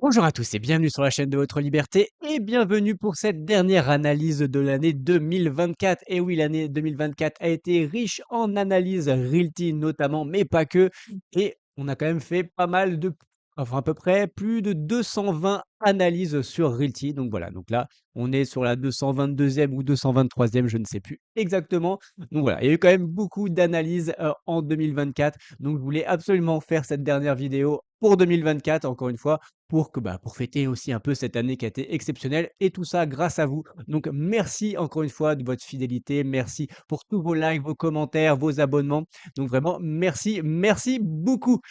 Bonjour à tous et bienvenue sur la chaîne de votre liberté et bienvenue pour cette dernière analyse de l'année 2024. Et oui, l'année 2024 a été riche en analyses Realty notamment, mais pas que. Et on a quand même fait pas mal de, enfin à peu près plus de 220 analyses sur Realty. Donc voilà, donc là, on est sur la 222e ou 223e, je ne sais plus exactement. Donc voilà, il y a eu quand même beaucoup d'analyses en 2024. Donc je voulais absolument faire cette dernière vidéo pour 2024, encore une fois pour fêter aussi un peu cette année qui a été exceptionnelle et tout ça grâce à vous. Donc merci encore une fois de votre fidélité, merci pour tous vos likes, vos commentaires, vos abonnements. Donc vraiment merci, merci beaucoup.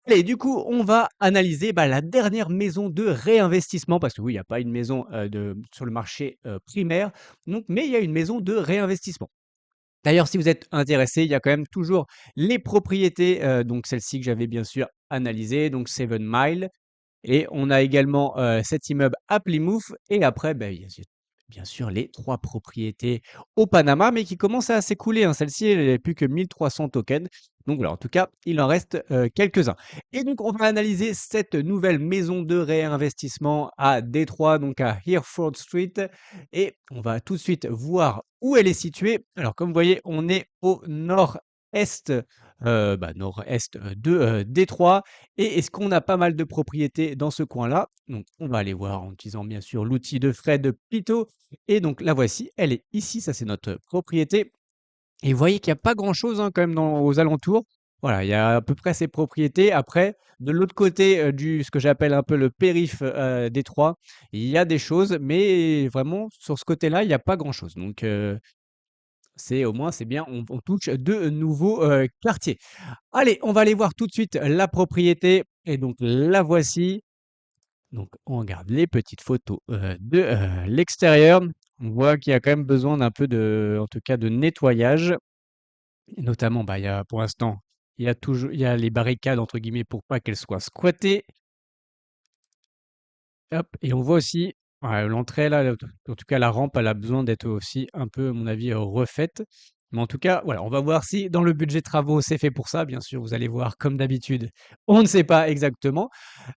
Allez, du coup, on va analyser, la dernière maison de réinvestissement parce que oui, il y a pas une maison, sur le marché, primaire, donc mais il y a une maison de réinvestissement. D'ailleurs, si vous êtes intéressé, il y a quand même toujours les propriétés, donc celle-ci que j'avais bien sûr analysée, donc Seven Mile. Et on a également, cet immeuble à Plymouth et après, bien sûr les 3 propriétés au Panama, mais qui commencent à s'écouler, hein. Celle-ci, elle est plus que 1 300 tokens. Donc voilà, en tout cas, il en reste, quelques-uns. Et donc on va analyser cette nouvelle maison de réinvestissement à Détroit, donc à Hereford Street et on va tout de suite voir où elle est située. Alors comme vous voyez, on est au nord-est, nord-est, de, Détroit et est-ce qu'on a pas mal de propriétés dans ce coin-là? Donc, on va aller voir en utilisant bien sûr l'outil de Fred Pito. Et donc la voici, elle est ici, ça c'est notre propriété. Et vous voyez qu'il n'y a pas grand-chose hein, quand même aux alentours. Voilà, il y a à peu près ces propriétés. Après, de l'autre côté ce que j'appelle un peu le périph' Détroit, il y a des choses, mais vraiment sur ce côté-là, il n'y a pas grand-chose. Donc, c'est au moins c'est bien, on touche de nouveaux quartiers. Allez, on va aller voir tout de suite la propriété et donc la voici. Donc on regarde les petites photos, de, l'extérieur. On voit qu'il y a quand même besoin d'un peu de en tout cas de nettoyage et notamment, il y a pour l'instant, il y a «les barricades» entre guillemets pour pas qu'elles soient squattées. Hop et on voit aussi, ouais, l'entrée là, en tout cas la rampe, elle a besoin d'être aussi un peu à mon avis, refaite. Mais en tout cas, voilà, on va voir si dans le budget travaux, c'est fait pour ça. Bien sûr, vous allez voir comme d'habitude, on ne sait pas exactement.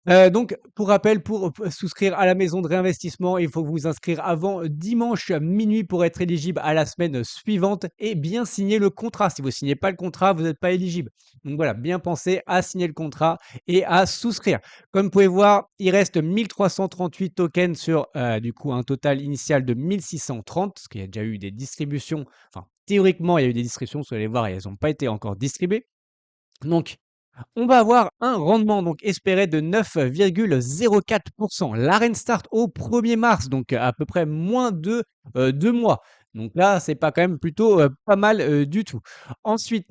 Donc pour rappel, pour souscrire à la maison de réinvestissement, il faut vous inscrire avant dimanche minuit pour être éligible à la semaine suivante et bien signer le contrat. Si vous signez pas le contrat, vous n'êtes pas éligible. Donc voilà, bien penser à signer le contrat et à souscrire. Comme vous pouvez voir, il reste 1 338 tokens sur, du coup, un total initial de 1 630, parce qu'il y a déjà eu des distributions. Enfin, théoriquement, il y a eu des distributions, vous allez voir, elles n'ont pas été encore distribuées. Donc on va avoir un rendement donc espéré de 9,04%. L'arène start au 1er mars, donc à peu près moins de 2 mois. Donc là, c'est pas quand même plutôt pas mal du tout. Ensuite,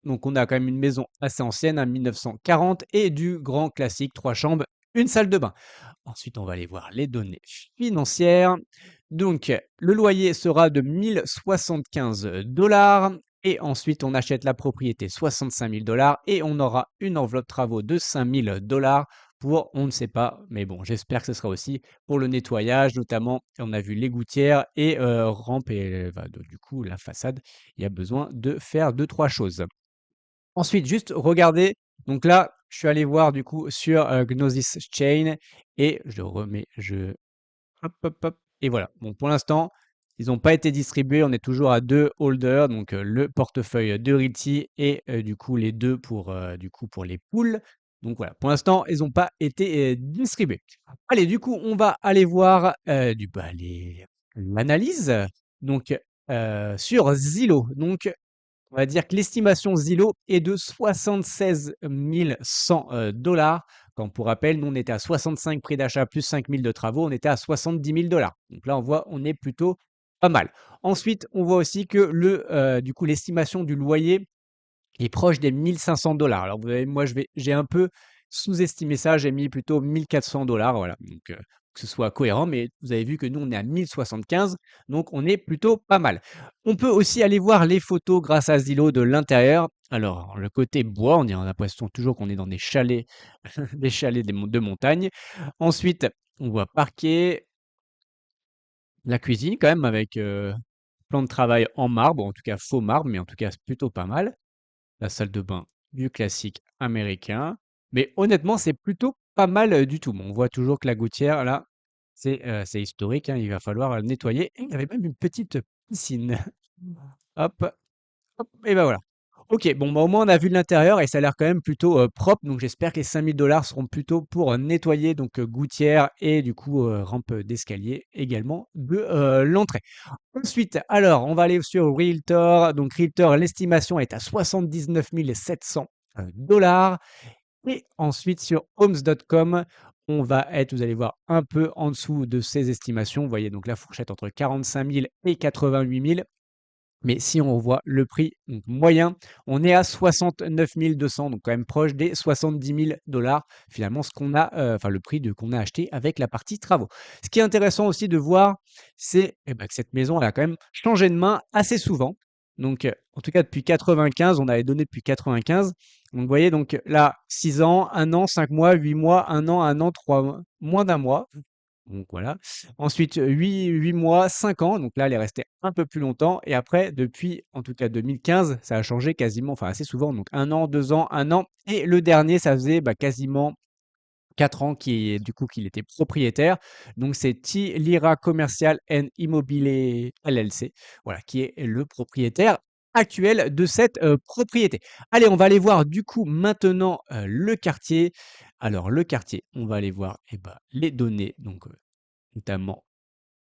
donc on a quand même une maison assez ancienne, hein, 1940, et du grand classique, 3 chambres, une salle de bain. Ensuite, on va aller voir les données financières. Donc, le loyer sera de 1 075 et ensuite on achète la propriété 65 000 et on aura une enveloppe travaux de 5 000 pour on ne sait pas, mais bon, j'espère que ce sera aussi pour le nettoyage, notamment, on a vu les gouttières et rampe et du coup la façade, il y a besoin de faire deux trois choses. Ensuite, juste regardez, donc là, je suis allé voir du coup sur Gnosis Chain et je remets, hop, hop, hop, et voilà. Bon, pour l'instant, ils n'ont pas été distribués. On est toujours à 2 holders, donc le portefeuille de Realty et du coup les 2 pour, du coup pour les poules. Donc voilà, pour l'instant, ils n'ont pas été, distribués. Allez, du coup, on va aller voir, l'analyse, donc sur Zillow. Donc on va dire que l'estimation Zillow est de 76 100 quand pour rappel, nous, on était à 65 prix d'achat plus 5 000 de travaux, on était à 70 000 Donc là, on voit, on est plutôt pas mal. Ensuite, on voit aussi que du coup, l'estimation du loyer est proche des 1 500 Alors, vous voyez, moi, j'ai un peu sous-estimé ça, j'ai mis plutôt 1 400 voilà. Donc, que ce soit cohérent, mais vous avez vu que nous, on est à 1 075, donc on est plutôt pas mal. On peut aussi aller voir les photos grâce à Zillow de l'intérieur. Alors, le côté bois, on a l'impression toujours qu'on est dans des chalets, des chalets de montagne. Ensuite, on voit parquet, la cuisine quand même avec plan de travail en marbre, en tout cas faux marbre, mais en tout cas c'est plutôt pas mal. La salle de bain du classique américain. Mais honnêtement, c'est plutôt pas mal, du tout. Bon, on voit toujours que la gouttière là, c'est historique, hein, il va falloir, nettoyer et il y avait même une petite piscine. Hop, hop et bah, voilà. OK, bon, bah, au moins on a vu de l'intérieur et ça a l'air quand même plutôt, propre, donc j'espère que les 5 000 seront plutôt pour, nettoyer donc, gouttière et du coup, rampe, d'escalier également de, l'entrée. Ensuite, alors on va aller sur Realtor, donc Realtor, l'estimation est à 79 700 dollars. Et ensuite sur homes.com, on va être, vous allez voir, un peu en dessous de ces estimations. Vous voyez donc la fourchette entre 45 000 et 88 000. Mais si on voit le prix donc moyen, on est à 69 200, donc quand même proche des 70 000 finalement, ce qu'on a, enfin le prix de qu'on a acheté avec la partie travaux. Ce qui est intéressant aussi de voir, c'est eh ben, que cette maison, elle a quand même changé de main assez souvent. Donc, en tout cas depuis 95, on avait donné depuis 95. Donc, vous voyez, donc là, 6 ans, 1 an, 5 mois, 8 mois, 1 an, 3 mois, moins d'un mois. Donc voilà. Ensuite, 8 mois, 5 ans, donc là, elle est restée un peu plus longtemps et après depuis, en tout cas 2015, ça a changé quasiment, enfin assez souvent, donc 1 an, 2 ans, 1 an et le dernier, ça faisait, bah, quasiment 4 ans qu'il était propriétaire. Donc c'est Lira Commercial and Immobilier LLC, voilà, qui est le propriétaire actuel de cette, propriété. Allez, on va aller voir du coup maintenant, le quartier. Alors le quartier, on va aller voir, eh bah, les données, donc notamment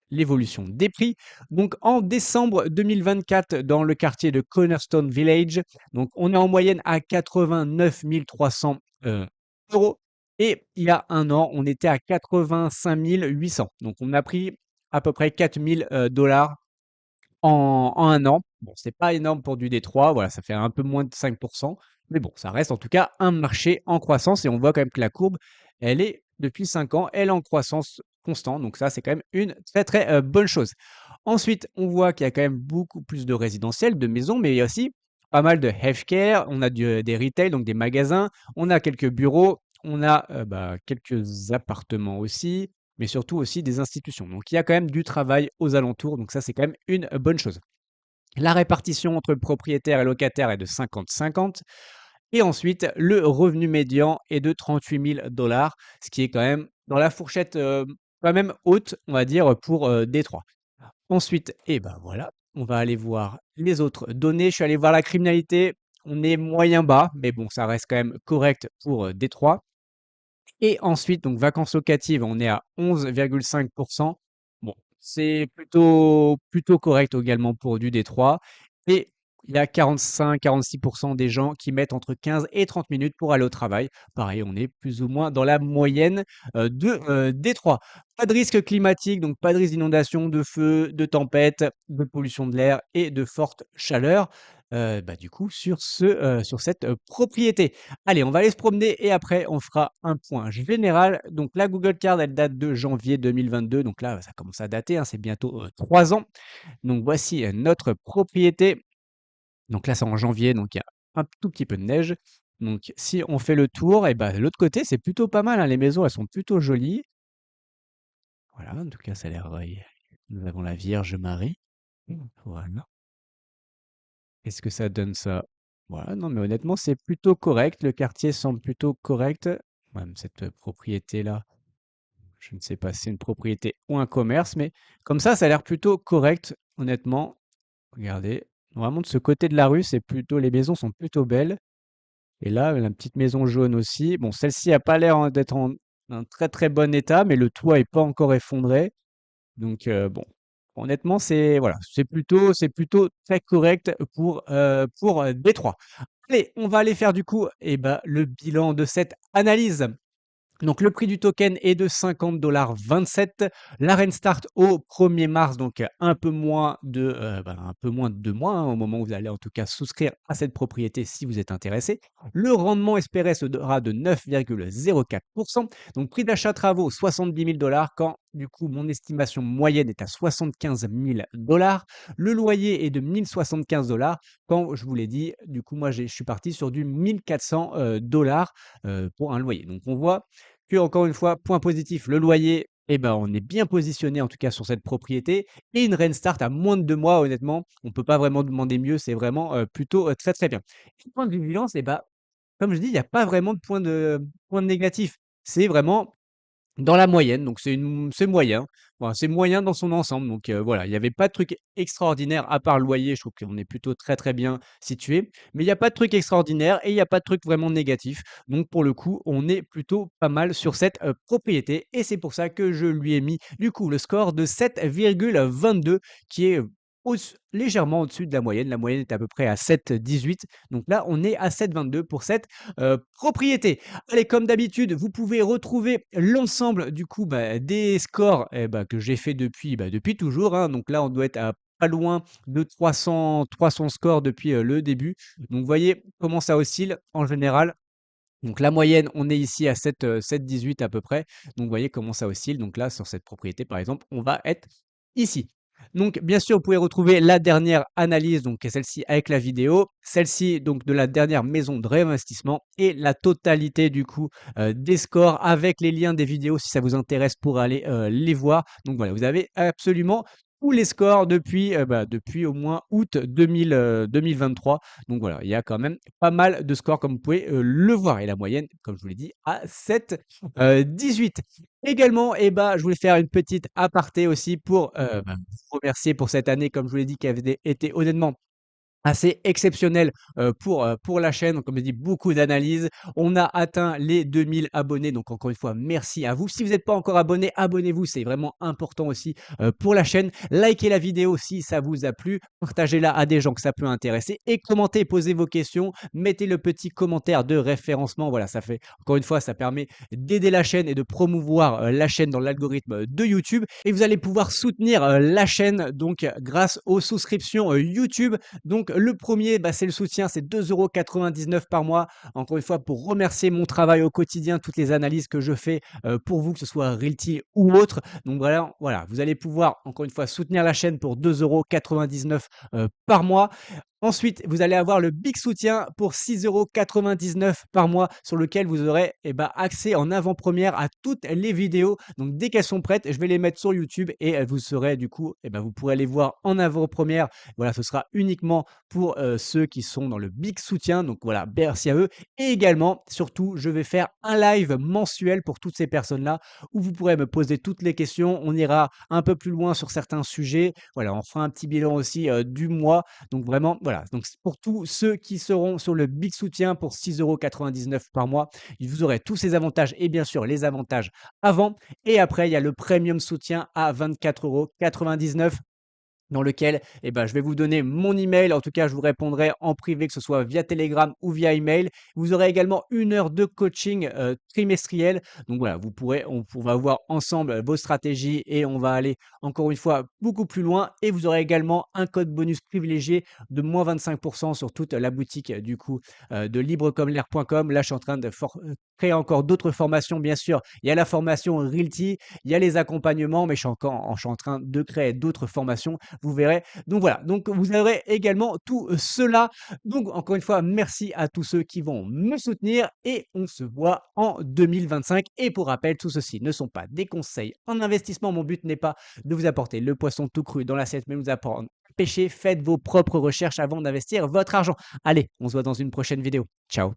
l'évolution des prix. Donc en décembre 2024, dans le quartier de Cornerstone Village, donc on est en moyenne à 89 300 euros. Et il y a un an, on était à 85 800. Donc on a pris à peu près 4000 dollars en 1 an. Bon, c'est pas énorme pour du Détroit, voilà, ça fait un peu moins de 5, mais bon, ça reste en tout cas un marché en croissance et on voit quand même que la courbe, elle est depuis 5 ans, elle est en croissance constante, donc ça, c'est quand même une très, très, bonne chose. Ensuite, on voit qu'il y a quand même beaucoup plus de résidentiels, de maisons, mais il y a aussi pas mal de healthcare, on a des retail, donc des magasins, on a quelques bureaux, on a, bah, quelques appartements aussi, mais surtout aussi des institutions. Donc il y a quand même du travail aux alentours, donc ça c'est quand même une bonne chose. La répartition entre propriétaires et locataires est de 50-50. Et ensuite, le revenu médian est de 38 000 dollars, ce qui est quand même dans la fourchette quand même haute, on va dire, pour Détroit. Ensuite, et ben voilà, on va aller voir les autres données. Je suis allé voir la criminalité. On est moyen bas, mais bon, ça reste quand même correct pour Détroit. Et ensuite, donc vacances locatives, on est à 11,5. Bon, c'est plutôt correct également pour du Détroit. Et il y a 45-46 des gens qui mettent entre 15 et 30 minutes pour aller au travail. Pareil, on est plus ou moins dans la moyenne, de, Détroit. Pas de risque climatique, donc pas de risque d'inondation, de feu, de tempête, de pollution de l'air et de forte chaleur, bah, du coup sur cette, propriété. Allez, on va aller se promener et après on fera un point général. Donc la Google Card, elle date de janvier 2022, donc là, ça commence à dater, hein, c'est bientôt, 3 ans. Donc voici, notre propriété. Donc là, c'est en janvier, donc il y a un tout petit peu de neige. Donc si on fait le tour et ben l'autre côté, c'est plutôt pas mal, hein, les maisons, elles sont plutôt jolies. Voilà, en tout cas, ça a l'air, nous avons la Vierge Marie. Voilà. Qu'est-ce que ça donne ça? Voilà, non, mais honnêtement, c'est plutôt correct. Le quartier semble plutôt correct. Même cette propriété-là, je ne sais pas si c'est une propriété ou un commerce, mais comme ça a l'air plutôt correct, honnêtement. Regardez, vraiment de ce côté de la rue, c'est plutôt, les maisons sont plutôt belles. Et là, la petite maison jaune aussi. Bon, celle-ci a pas l'air d'être en un très très bon état, mais le toit est pas encore effondré. Donc bon, honnêtement, c'est plutôt très correct pour Détroit. Allez, on va aller faire du coup, eh ben, le bilan de cette analyse. Donc le prix du token est de 50,27 $. L'arène start au 1er mars, donc un peu moins de 2 mois, hein, au moment où vous allez en tout cas souscrire à cette propriété si vous êtes intéressé. Le rendement espéré sera de 9,04. Donc prix d'achat travaux 70 000 quand du coup mon estimation moyenne est à 75 000 $. Le loyer est de 1 075 quand je vous l'ai dit, du coup moi je suis parti sur du 1 400 dollars pour un loyer. Donc on voit que encore une fois, point positif, le loyer, eh ben, on est bien positionné en tout cas sur cette propriété et une Rentstart à moins de 2 mois honnêtement, on peut pas vraiment demander mieux, c'est vraiment, plutôt, très, très bien. Et point de vigilance, et bah, comme je dis, il y a pas vraiment de point négatif. c'est vraiment dans la moyenne, donc c'est moyen. Voilà, c'est moyen dans son ensemble, donc voilà, il y avait pas de truc extraordinaire à part le loyer, je trouve qu'on est plutôt très, très bien situé. Mais il y a pas de truc extraordinaire et il y a pas de truc vraiment négatif. Donc pour le coup, on est plutôt pas mal sur cette, propriété et c'est pour ça que je lui ai mis, du coup, le score de 7,22 qui est, légèrement au-dessus de la moyenne. La moyenne est à peu près à 7,18. Donc là, on est à 7,22 pour cette, propriété. Allez, comme d'habitude, vous pouvez retrouver l'ensemble du coup, des scores, que j'ai fait depuis, depuis toujours, hein. Donc là, on doit être à pas loin de 300 scores depuis, le début. Donc vous voyez comment ça oscille en général. Donc la moyenne, on est ici à 7,18 à peu près. Donc vous voyez comment ça oscille. Donc là, sur cette propriété, par exemple, on va être ici. Donc bien sûr, vous pouvez retrouver la dernière analyse, donc qui est celle-ci avec la vidéo, celle-ci donc de la dernière maison de réinvestissement et la totalité du coup des scores avec les liens des vidéos si ça vous intéresse pour aller les voir. Donc voilà, vous avez absolument tous les scores depuis, depuis au moins août 2023. Donc voilà, il y a quand même pas mal de scores comme vous pouvez, le voir et la moyenne, comme je vous l'ai dit, à 7,18. Également je voulais faire une petite aparté aussi pour, vous remercier pour cette année, comme je vous l'ai dit, qui avait été honnêtement assez exceptionnel, pour la chaîne. Donc comme je dis, beaucoup d'analyses. On a atteint les 2 000 abonnés, donc encore une fois, merci à vous. Si vous n'êtes pas encore abonné, abonnez-vous, c'est vraiment important aussi, pour la chaîne. Likez la vidéo si ça vous a plu, partagez-la à des gens que ça peut intéresser et commentez, posez vos questions, mettez le petit commentaire de référencement. Voilà, ça fait encore une fois, ça permet d'aider la chaîne et de promouvoir, la chaîne dans l'algorithme de YouTube et vous allez pouvoir soutenir, la chaîne donc grâce aux souscriptions, YouTube. Donc le premier, c'est le soutien, c'est 2,99 € par mois. Encore une fois, pour remercier mon travail au quotidien, toutes les analyses que je fais, pour vous, que ce soit Realty ou autre. Donc voilà, vous allez pouvoir encore une fois soutenir la chaîne pour 2,99 € par mois. Ensuite, vous allez avoir le big soutien pour 6,99 € par mois sur lequel vous aurez accès en avant-première à toutes les vidéos. Donc dès qu'elles sont prêtes, je vais les mettre sur YouTube et vous serez du coup, vous pourrez les voir en avant-première. Voilà, ce sera uniquement pour ceux qui sont dans le big soutien. Donc voilà, merci à eux. Et également, surtout, je vais faire un live mensuel pour toutes ces personnes-là où vous pourrez me poser toutes les questions. On ira un peu plus loin sur certains sujets. Voilà, on fera un petit bilan aussi du mois. Donc vraiment, voilà. Donc c'est pour tous ceux qui seront sur le big soutien pour 6,99 € par mois, vous aurez tous ces avantages et bien sûr les avantages avant et après. Il y a le premium soutien à 24,99 € dans lequel je vais vous donner mon email. En tout cas, je vous répondrai en privé, que ce soit via Telegram ou via email. Vous aurez également 1 heure de coaching trimestriel. Donc voilà, on va voir ensemble vos stratégies et on va aller encore une fois beaucoup plus loin. Et vous aurez également un code bonus privilégié de moins 25% sur toute la boutique du coup de librecommel'air.com. Là, je suis en train de créer encore d'autres formations, bien sûr. Il y a la formation Realty, il y a les accompagnements, mais je suis en train de créer d'autres formations, vous verrez. Donc voilà, donc vous aurez également tout cela. Donc encore une fois, merci à tous ceux qui vont me soutenir et on se voit en 2025. Et pour rappel, tout ceci ne sont pas des conseils en investissement. Mon but n'est pas de vous apporter le poisson tout cru dans l'assiette, mais vous apprendre à pêcher. Faites vos propres recherches avant d'investir votre argent. Allez, on se voit dans une prochaine vidéo. Ciao.